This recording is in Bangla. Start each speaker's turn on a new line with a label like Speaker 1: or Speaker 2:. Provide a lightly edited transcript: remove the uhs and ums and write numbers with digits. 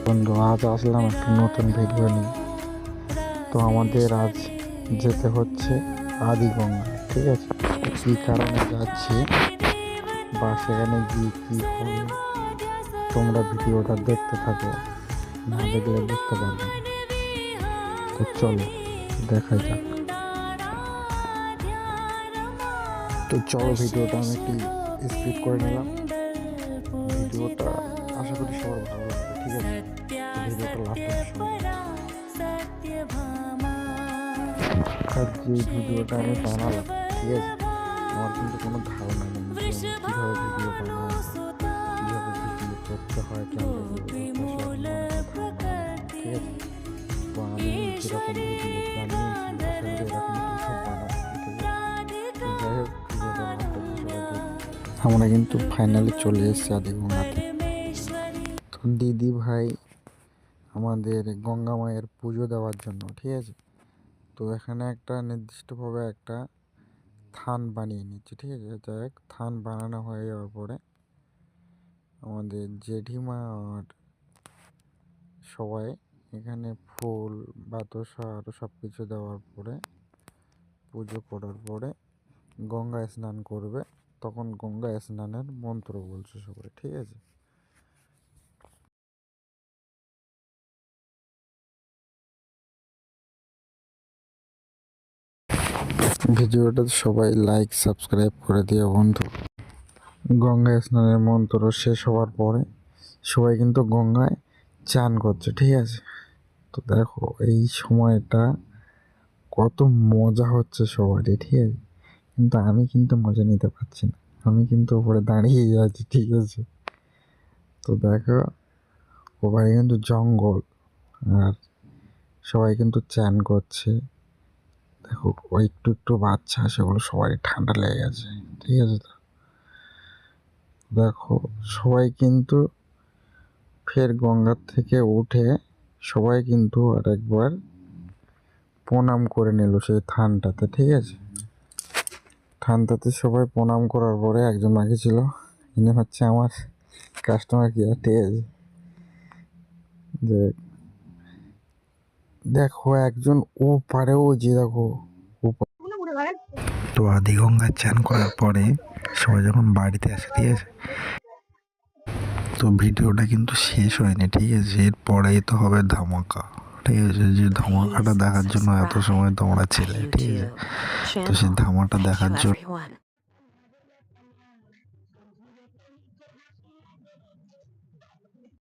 Speaker 1: বন্ধু, আজ আসলাম একটা নতুন ভিডিও নিয়ে। তো আমাদের আজ যেতে হচ্ছে আদিগঙ্গা, ঠিক আছে? কী কারণে যাচ্ছি বা সেখানে গিয়ে কী হবে, তোমরা ভিডিওটা দেখতে থাকো, না দেখলে বুঝতে পারবে না। তো চলো দেখা যাক। তো চলো, ভিডিওটা আমি একটু স্পিড করে নিলাম। ভিডিওটা আশা করি সবার ভালো লাগবে, ঠিক আছে? তো ভিডিওটা লাস্ট আর যে ভিডিওটা আমি বানালাম, ঠিক আছে, আমার কিন্তু কোনো ধারণা নেই যে আমি কীভাবে ভিডিও বানাই, কীভাবে ভিডিও করতে হয়, ক্যামেরা ঠিক আছে? তো আমি যেরকম ভিডিও বানিয়েছি আশা করি এরকম কিছু সব বানাবো, ঠিক আছে? তো যাই হোক, ভিডিওটা আমরা কিন্তু ফাইনালি চলে এসেছি আদিগঙ্গাতে। তো দিদি ভাই আমাদের গঙ্গা মায়ের পুজো দেওয়ার জন্য, ঠিক আছে? তো এখানে একটা নির্দিষ্টভাবে একটা থান বানিয়ে নিচ্ছে, ঠিক আছে? যাই হোক, থান বানানো হয়ে যাওয়ার পরে আমাদের জেঠিমা আর সবাই এখানে ফুল বাতাসা আরও সব কিছু দেওয়ার পরে, পুজো করার পরে গঙ্গায় স্নান করবে। তখন গঙ্গায় স্নানের মন্ত্র বলছে সবাই, ঠিক আছে? ভিডিওটা সবাই লাইক সাবস্ক্রাইব করে দিও বন্ধু। গঙ্গায় স্নানের মন্ত্র শেষ হওয়ার পরে সবাই কিন্তু গঙ্গায় চান করছে, ঠিক আছে? তো দেখো এই সময়টা কত মজা হচ্ছে সবারই, ঠিক আছে? কিন্তু আমি কিন্তু মজা নিতে পারছি না, আমি কিন্তু উপরে দাঁড়িয়েই আছি, ঠিক আছে? তো দেখো ওখানে কিন্তু জঙ্গল, আর সবাই কিন্তু চান করছে। দেখো ওই একটু একটু বাচ্চা, সেগুলো সবাই ঠান্ডা লেগে গেছে, ঠিক আছে? তো দেখো সবাই কিন্তু ফের গঙ্গার থেকে উঠে সবাই কিন্তু আর একবার প্রণাম করে নিল সেই থানটাতে, ঠিক আছে? থানটাতে সবাই প্রণাম করার পরে একজন বাকি ছিল, ইনি হচ্ছে আমার কাস্টমার কেয়ার, ঠিক আছে? যে দেখো একজন ও পারেও, যে দেখো তো আদিগঙ্গা চান করার পরে সবাই যখন বাড়িতে আসে, ঠিক আছে? তো ভিডিওটা কিন্তু শেষ হয়নি, ঠিক আছে? এরপরেই তো হবে ধামাকা, ঠিক আছে? যে ধামাকাটা দেখার জন্য এত সময় তোমরা ছিলে, ঠিক আছে? তো সেই ধামাকাটা দেখার জন্য